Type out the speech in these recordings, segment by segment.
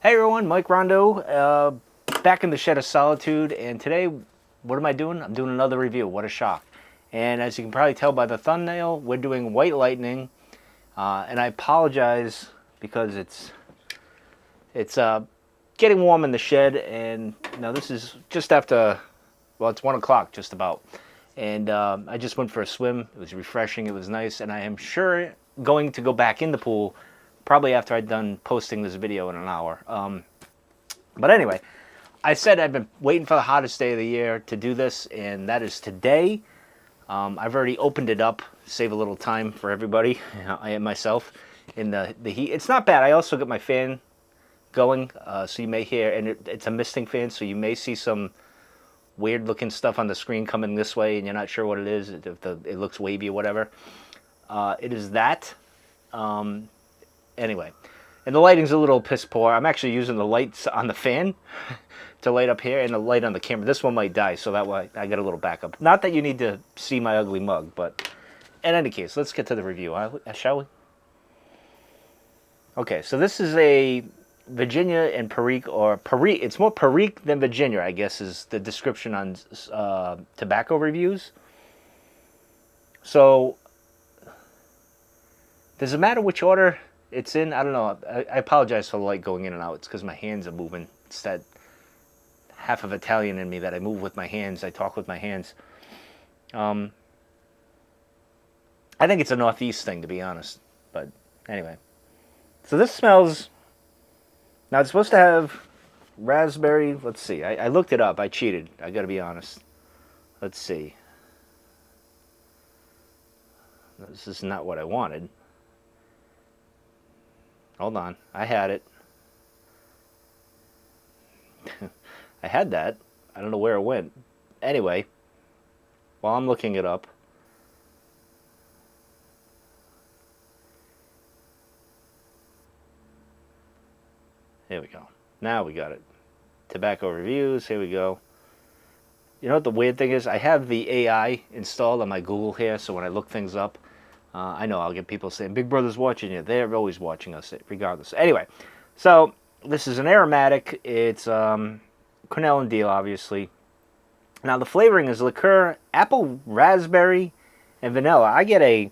Hey everyone, Mike Rondo, back in the Shed of Solitude, and today, what am I doing? I'm doing another review. What a shock! And as you can probably tell by the thumbnail, we're doing White Lightning, and I apologize because it's getting warm in the shed, and now this is just after, well, it's 1 o'clock just about, and I just went for a swim. It was refreshing. It was nice, and I am sure going to go back in the pool probably after I'm done posting this video in an hour. But anyway, I said I've been waiting for the hottest day of the year to do this, and that is today. I've already opened it up, save a little time for everybody, I and myself, in the heat. It's not bad. I also got my fan going, so you may hear, and it's a misting fan, so you may see some weird looking stuff on the screen coming this way, and you're not sure what it is, if it looks wavy or whatever. It is that. Anyway, and the lighting's a little piss poor. I'm actually using the lights on the fan to light up here and the light on the camera. This one might die, so that way I got a little backup. Not that you need to see my ugly mug, but in any case, let's get to the review, shall we? Okay, so this is a Virginia and Perique, or Perique. It's more Perique than Virginia, I guess, is the description on tobacco reviews. So, does it matter which order it's in? I don't know. I apologize for the light going in and out. It's because my hands are moving. It's that half of Italian in me that I move with my hands. I talk with my hands. I think it's a Northeast thing, to be honest. But anyway. So this smells... Now, it's supposed to have raspberry... Let's see. I looked it up. I cheated. I got to be honest. Let's see. This is not what I wanted. Hold on. I had it. I had that. I don't know where it went. Anyway, while I'm looking it up, here we go. Now we got it. Tobacco reviews. Here we go. You know what the weird thing is? I have the AI installed on my Google here, so when I look things up, I know I'll get people saying, Big Brother's watching you. They're always watching us, regardless. Anyway, so this is an aromatic. It's Cornell and Deal, obviously. Now, the flavoring is liqueur, apple, raspberry, and vanilla. I get a...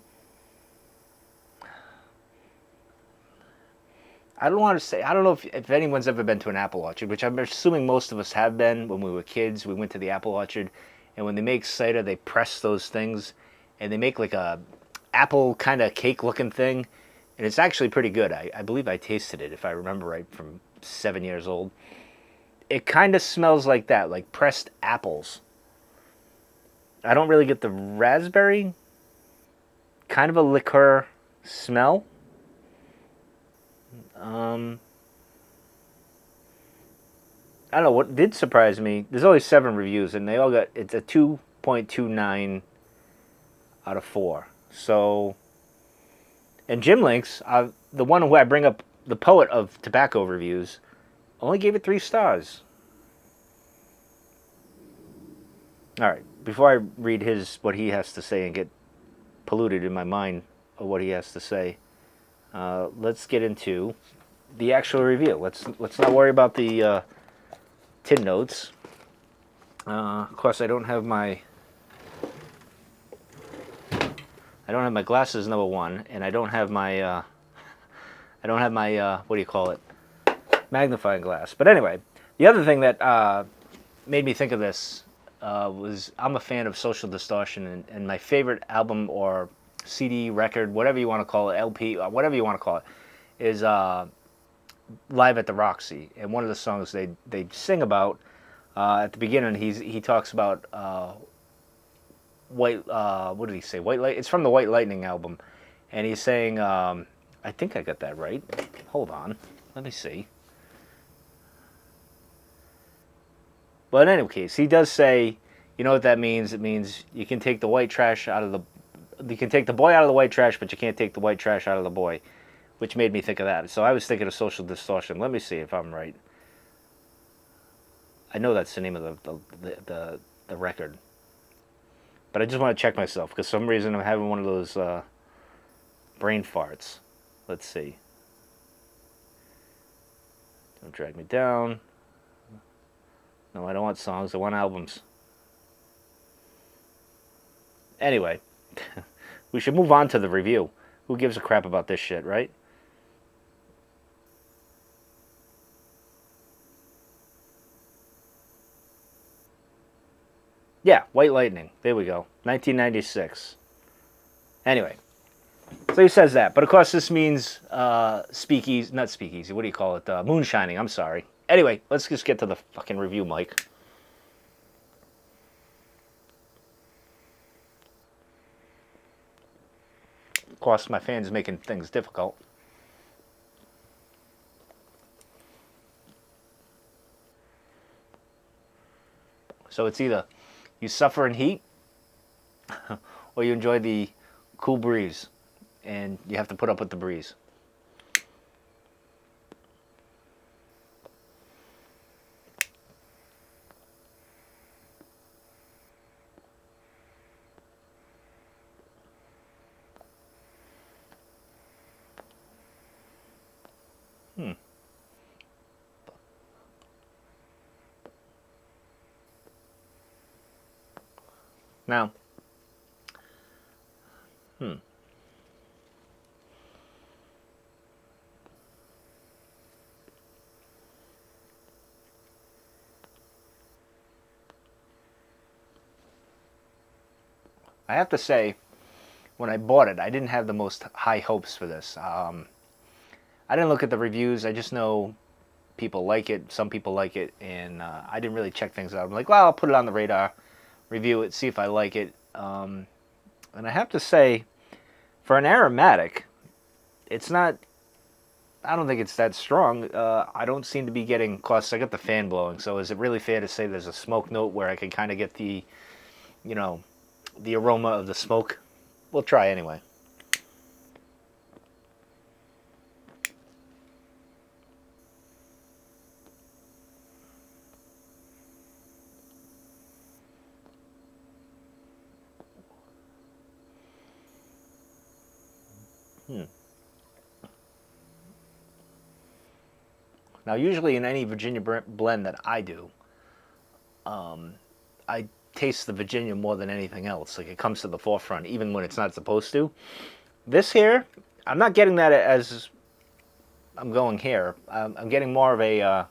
I don't want to say... I don't know if anyone's ever been to an apple orchard, which I'm assuming most of us have been when we were kids. We went to the apple orchard, and when they make cider, they press those things, and they make like a apple kind of cake looking thing, and it's actually pretty good. I believe I tasted it, if I remember right, from 7 years old. It kind of smells like that, like pressed apples. I don't really get the raspberry. Kind of a liqueur smell. I don't know, what did surprise me, there's only 7 reviews, and they all got, it's a 2.29 out of 4. So, and Jim Links, the one who I bring up, the poet of tobacco reviews, only gave it 3 stars. All right, before I read what he has to say and get polluted in my mind of what he has to say, let's get into the actual review. Let's not worry about the tin notes. Of course, I don't have my glasses, number one, and I don't have my what do you call it, magnifying glass. But anyway, the other thing that made me think of this was I'm a fan of Social Distortion, and my favorite album or CD, record, whatever you want to call it, LP, whatever you want to call it, is Live at the Roxy. And one of the songs they sing about at the beginning, he talks about what did he say? White Light. It's from the White Lightning album, and he's saying, I think I got that right. Hold on, let me see. But in any case, he does say, you know what that means? It means you can take the white trash out of you can take the boy out of the white trash, but you can't take the white trash out of the boy, which made me think of that. So I was thinking of Social Distortion. Let me see if I'm right. I know that's the name of the record, but I just want to check myself because for some reason I'm having one of those brain farts. Let's see. Don't drag me down. No, I don't want songs. I want albums. Anyway, we should move on to the review. Who gives a crap about this shit, right? Yeah, White Lightning. There we go. 1996. Anyway, so he says that. But of course, this means speakeasy, not speakeasy, what do you call it? Moonshining, I'm sorry. Anyway, let's just get to the fucking review, Mike. Of course, my fan's making things difficult. So it's either you suffer in heat or you enjoy the cool breeze. And you have to put up with the breeze. Now, I have to say, when I bought it, I didn't have the most high hopes for this. I didn't look at the reviews. I just know people like it. Some people like it, and I didn't really check things out. I'm like, well, I'll put it on the radar, review it, see if I like it. And I have to say, for an aromatic, it's not. I don't think it's that strong. I don't seem to be getting. Plus, I got the fan blowing. So, is it really fair to say there's a smoke note where I can kind of get the, you know, the aroma of the smoke? We'll try anyway. Now, usually in any Virginia blend that I do, I taste the Virginia more than anything else. Like, it comes to the forefront, even when it's not supposed to. This here, I'm not getting that as I'm going here. I'm getting more of a...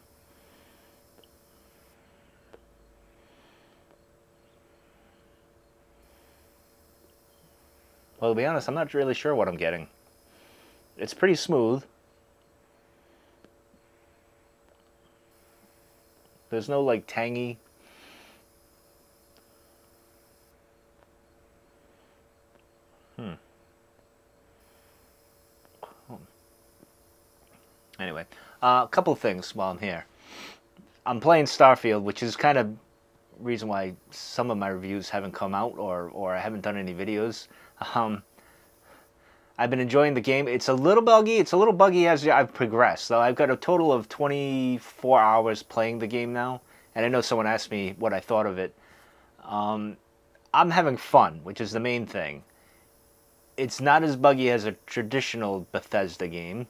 well, to be honest, I'm not really sure what I'm getting. It's pretty smooth. There's no, like, tangy... Anyway, a couple of things while I'm here. I'm playing Starfield, which is kind of reason why some of my reviews haven't come out, or I haven't done any videos. I've been enjoying the game. It's a little buggy. It's a little buggy as I've progressed. So I've got a total of 24 hours playing the game now. And I know someone asked me what I thought of it. I'm having fun, which is the main thing. It's not as buggy as a traditional Bethesda game.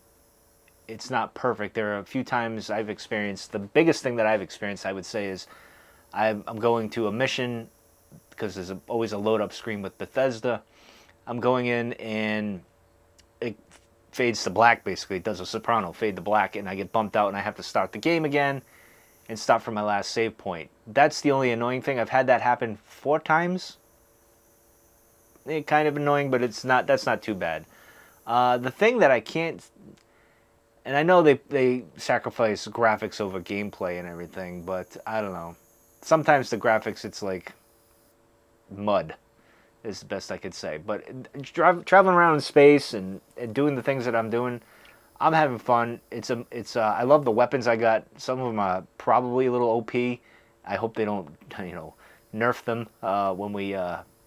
It's not perfect. There are a few times I've experienced, the biggest thing that I've experienced, I would say, is I'm going to a mission, because there's always a load up screen with Bethesda. I'm going in and it fades to black, basically. It does a soprano, fade to black, and I get bumped out and I have to start the game again and start from my last save point. That's the only annoying thing. I've had that happen 4 times. It's kind of annoying, but that's not too bad. The thing that I can't... and I know they sacrifice graphics over gameplay and everything, but I don't know. Sometimes the graphics, it's like mud, is the best I could say. But traveling around in space and doing the things that I'm doing, I'm having fun. I love the weapons I got. Some of them are probably a little OP. I hope they don't, nerf them when we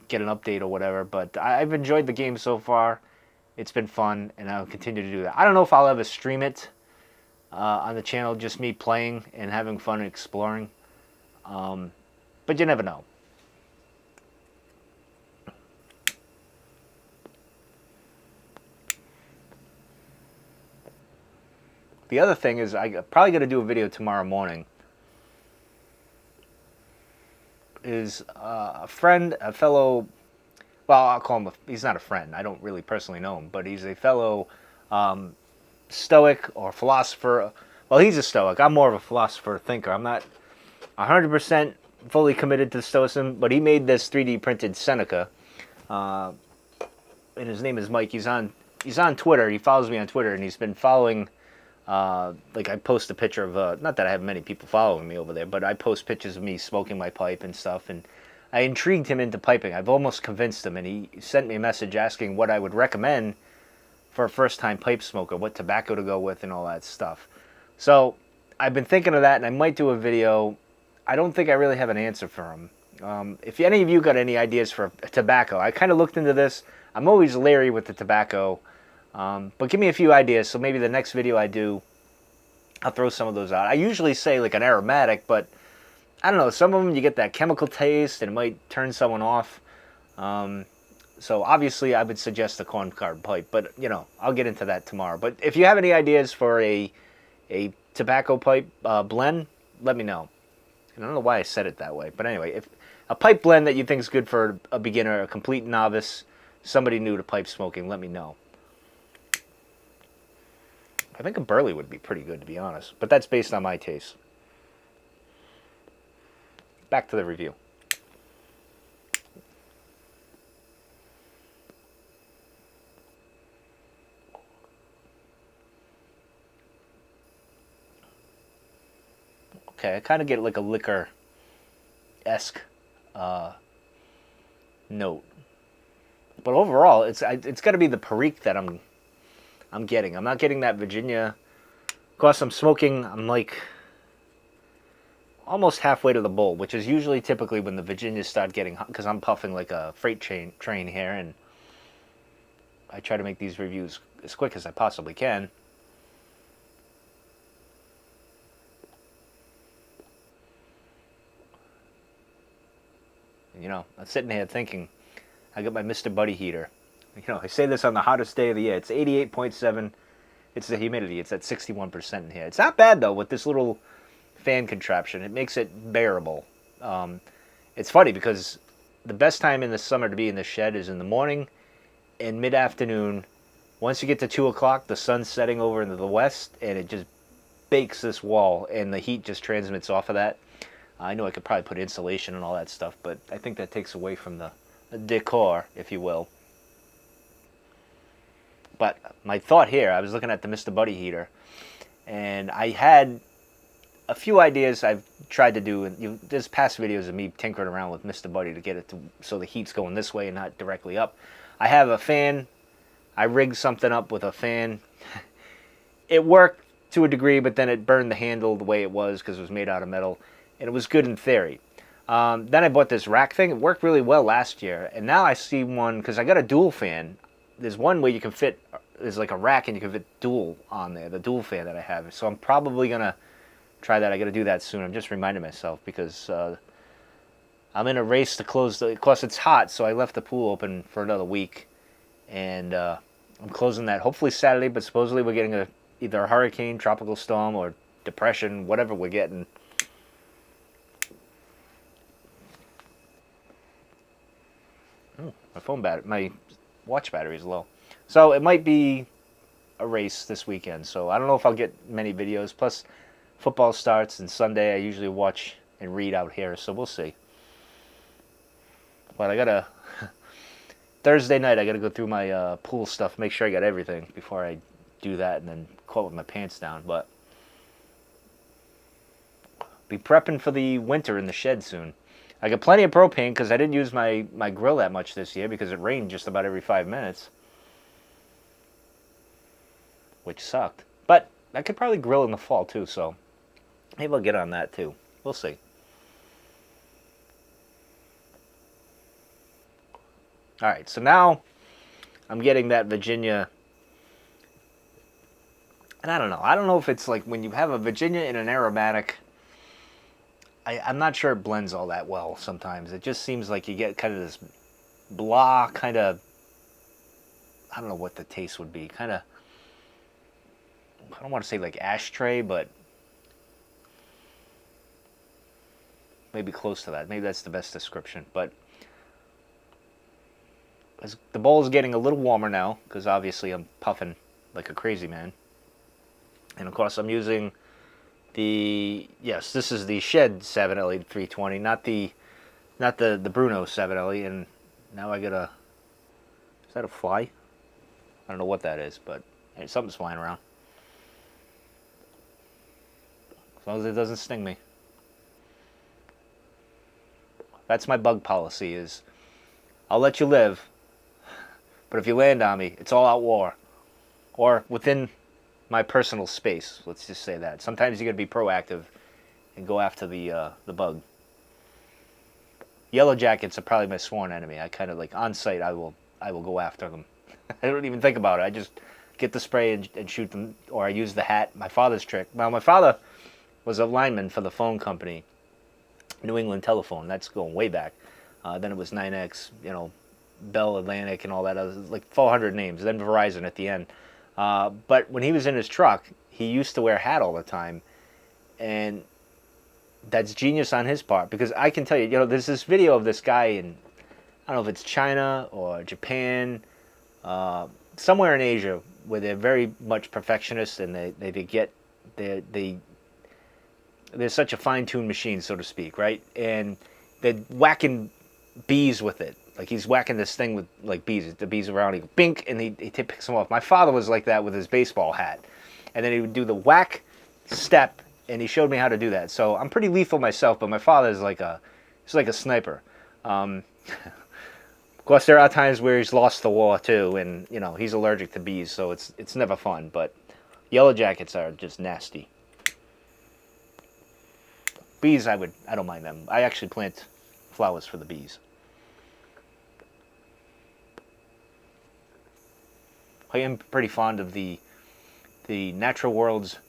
get an update or whatever. But I've enjoyed the game so far. It's been fun, and I'll continue to do that. I don't know if I'll ever stream it on the channel, just me playing and having fun and exploring. But you never know. the other thing is I'm probably going to do a video tomorrow morning. Is a friend, a fellow, well, I'll call him, he's not a friend. I don't really personally know him, but he's a fellow stoic or philosopher. Well, he's a stoic. I'm more of a philosopher thinker. I'm not 100% fully committed to stoicism, but he made this 3D printed Seneca. And his name is Mike. He's on Twitter. He follows me on Twitter, and he's been following, like I post a picture of, not that I have many people following me over there, but I post pictures of me smoking my pipe and stuff, and I intrigued him into piping. I've almost convinced him, and he sent me a message asking what I would recommend for a first-time pipe smoker, what tobacco to go with and all that stuff. So I've been thinking of that, and I might do a video. I don't think I really have an answer for him. If any of you got any ideas for tobacco, I kind of looked into this. I'm always leery with the tobacco, but give me a few ideas, so maybe the next video I do, I'll throw some of those out. I usually say like an aromatic, but I don't know, some of them you get that chemical taste and it might turn someone off. So obviously I would suggest a corn cob pipe, but you know, I'll get into that tomorrow. But if you have any ideas for a tobacco pipe blend, let me know. And I don't know why I said it that way, but anyway, if a pipe blend that you think is good for a beginner, a complete novice, somebody new to pipe smoking, let me know. I think a burley would be pretty good, to be honest, but that's based on my taste. Back to the review. Okay, I kind of get like a liquor-esque note, but overall, it's got to be the Perique that I'm getting. I'm not getting that Virginia. Of course, I'm smoking. I'm like almost halfway to the bowl, which is usually typically when the Virginias start getting hot, because I'm puffing like a freight train here, and I try to make these reviews as quick as I possibly can. You know, I'm sitting here thinking, I got my Mr. Buddy heater. You know, I say this on the hottest day of the year. It's 88.7. It's the humidity. It's at 61% in here. It's not bad, though, with this little fan contraption. It makes it bearable. It's funny because the best time in the summer to be in the shed is in the morning and mid-afternoon. Once you get to 2 o'clock, the sun's setting over into the west, and it just bakes this wall, and the heat just transmits off of that. I know I could probably put insulation and all that stuff, but I think that takes away from the decor, if you will. But my thought here, I was looking at the Mr. Buddy heater, and I had a few ideas I've tried to do. And there's past videos of me tinkering around with Mr. Buddy to get it to so the heat's going this way and not directly up. I have a fan. I rigged something up with a fan. It worked to a degree, but then it burned the handle the way it was because it was made out of metal. And it was good in theory. Then I bought this rack thing. It worked really well last year. And now I see one, because I got a dual fan. There's one where you can fit, there's like a rack and you can fit dual on there, the dual fan that I have. So I'm probably going to try that. I got to do that soon. I'm just reminding myself because I'm in a race to close of course it's hot, so I left the pool open for another week. And I'm closing that hopefully Saturday, but supposedly we're getting either a hurricane, tropical storm, or depression, whatever we're getting. My watch battery is low. So it might be a race this weekend. So I don't know if I'll get many videos. Plus, football starts, and Sunday I usually watch and read out here. So we'll see. But I gotta Thursday night I gotta go through my pool stuff, make sure I got everything before I do that, and then caught with my pants down. But be prepping for the winter in the shed soon. I got plenty of propane because I didn't use my grill that much this year because it rained just about every 5 minutes, which sucked. But I could probably grill in the fall too, so maybe I'll get on that too. We'll see. All right, so now I'm getting that Virginia, and I don't know. I don't know if it's like when you have a Virginia in an aromatic, I'm not sure it blends all that well sometimes. It just seems like you get kind of this blah kind of, I don't know what the taste would be. Kind of, I don't want to say like ashtray, but maybe close to that. Maybe that's the best description. But as the bowl is getting a little warmer now, because obviously I'm puffing like a crazy man. And of course I'm using yes, this is the Shed 7LE 320, not the Bruno 7LE. And now I got is that a fly? I don't know what that is, but hey, something's flying around. As long as it doesn't sting me. That's my bug policy is I'll let you live, but if you land on me, it's all out war. Or within my personal space, let's just say that. Sometimes you got to be proactive and go after the bug. Yellow jackets are probably my sworn enemy. I kind of like on sight I will go after them. I don't even think about it. I just get the spray and shoot them, or I use the hat. My father's trick. Well, my father was a lineman for the phone company, New England Telephone. That's going way back. Then it was 9X, Bell Atlantic and all that. Like 400 names. Then Verizon at the end. But when he was in his truck, he used to wear a hat all the time, and that's genius on his part, because I can tell you, there's this video of this guy in, I don't know if it's China or Japan, somewhere in Asia, where they're very much perfectionists, and they're such a fine-tuned machine, so to speak, right? And they're whacking bees with it. Like he's whacking this thing with like bees. The bees around, he goes, bink, and he picks them off. My father was like that with his baseball hat. And then he would do the whack step, and he showed me how to do that. So I'm pretty lethal myself, but my father is like he's like a sniper. Of course, there are times where he's lost the war too, and he's allergic to bees, so it's never fun. But yellow jackets are just nasty. Bees, I don't mind them. I actually plant flowers for the bees. I am pretty fond of the natural world's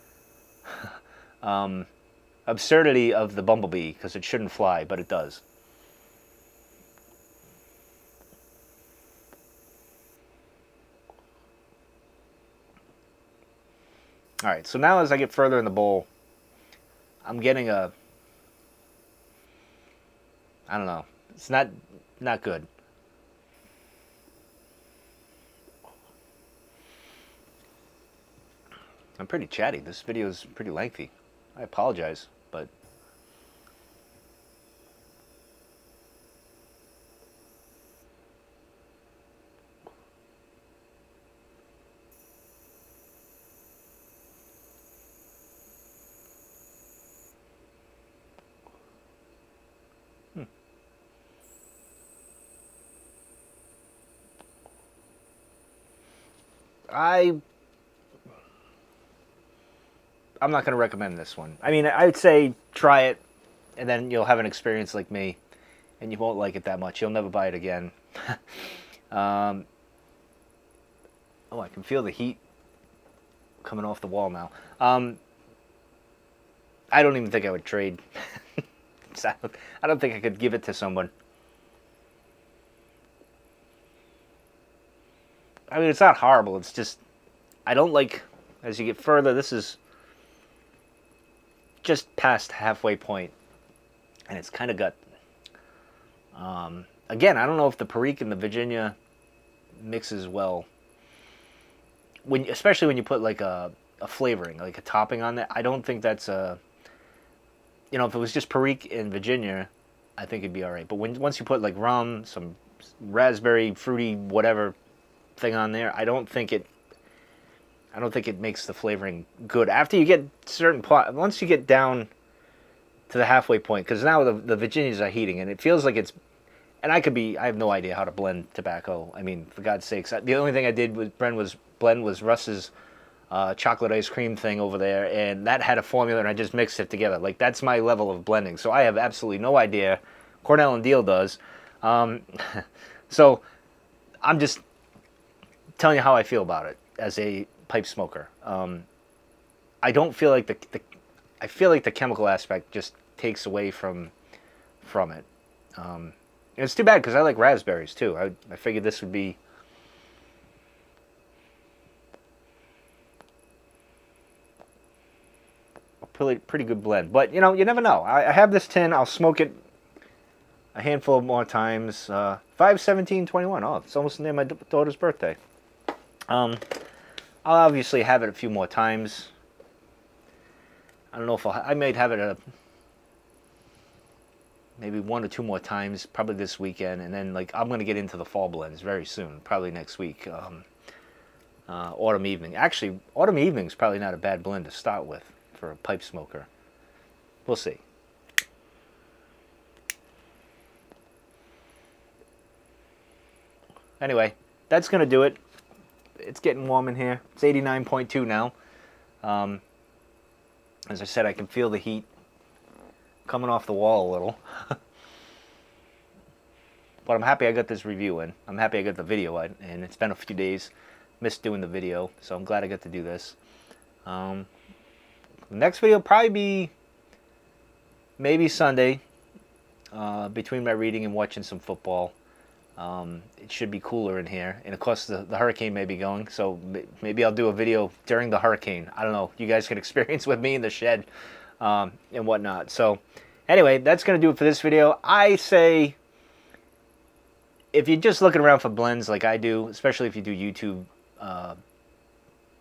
absurdity of the bumblebee, because it shouldn't fly, but it does. All right, so now as I get further in the bowl, I'm getting I don't know, it's not good. I'm pretty chatty. This video is pretty lengthy. I apologize, but I'm not going to recommend this one. I mean, I would say try it, and then you'll have an experience like me, and you won't like it that much. You'll never buy it again. Oh, I can feel the heat coming off the wall now. I don't even think I would trade. I don't think I could give it to someone. I mean, it's not horrible. It's just, I don't like, as you get further, this is just past halfway point, and it's kind of got, again, I don't know if the Perique and the Virginia mixes well, especially when you put like a flavoring, like a topping on that. I don't think that's if it was just Perique and Virginia, I think it'd be all right. But once you put like rum, some raspberry, fruity, whatever thing on there, I don't think it makes the flavoring good. After you get once you get down to the halfway point, because now the Virginias are heating, and it feels like it's, and I have no idea how to blend tobacco. I mean, for God's sakes, the only thing I did with blend was Russ's chocolate ice cream thing over there, and that had a formula, and I just mixed it together. Like, that's my level of blending. So I have absolutely no idea. Cornell and Deal does. So I'm just telling you how I feel about it as a pipe smoker. I don't feel like I feel like the chemical aspect just takes away from it. And it's too bad, because I like raspberries too. I figured this would be. pretty good blend. But, you know, you never know. I have this tin. I'll smoke it a handful more times. 5/17/21. Oh, it's almost near my daughter's birthday. I'll obviously have it a few more times. I don't know if I might have it maybe 1 or 2 more times, probably this weekend. And then, like, I'm going to get into the fall blends very soon, probably next week. Autumn evening. Actually, autumn evening is probably not a bad blend to start with for a pipe smoker. We'll see. Anyway, that's going to do it. It's getting warm in here. It's 89.2 now. As I said, I can feel the heat coming off the wall a little. But I'm happy I got this review in. I'm happy I got the video in, and it's been a few days. Missed doing the video, so I'm glad I got to do this. The next video will probably be maybe Sunday, between my reading and watching some football. It should be cooler in here, and of course the hurricane may be going, so maybe I'll do a video during the hurricane. I don't know. You guys can experience with me in the shed and whatnot. So anyway, that's going to do it for this video. I say, if you're just looking around for blends like I do, especially if you do YouTube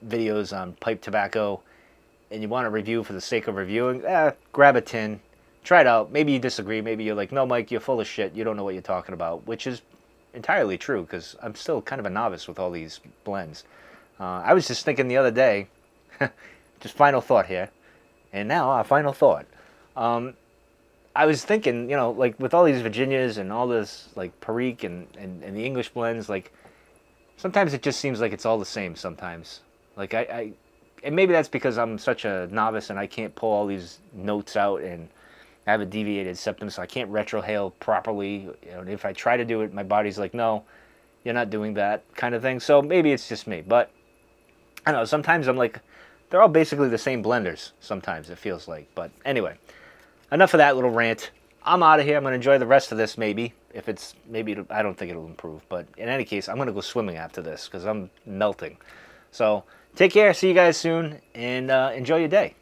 videos on pipe tobacco, and you want a review for the sake of reviewing, grab a tin, try it out. Maybe you disagree. Maybe you're like, no, Mike, you're full of shit. You don't know what you're talking about, which is entirely true, because I'm still kind of a novice with all these blends. I was just thinking the other day, just final thought here, and now our final thought. I was thinking, you know, like with all these Virginias and all this like Perique and the English blends, like sometimes it just seems like it's all the same sometimes. Like and maybe that's because I'm such a novice and I can't pull all these notes out, and I have a deviated septum, so I can't retrohale properly. You know, if I try to do it, my body's like, no, you're not doing that kind of thing. So maybe it's just me. But I don't know, sometimes I'm like, they're all basically the same blenders. Sometimes it feels like. But anyway, enough of that little rant. I'm out of here. I'm going to enjoy the rest of this maybe. If it's, maybe, I don't think it'll improve. But in any case, I'm going to go swimming after this because I'm melting. So take care. See you guys soon. And enjoy your day.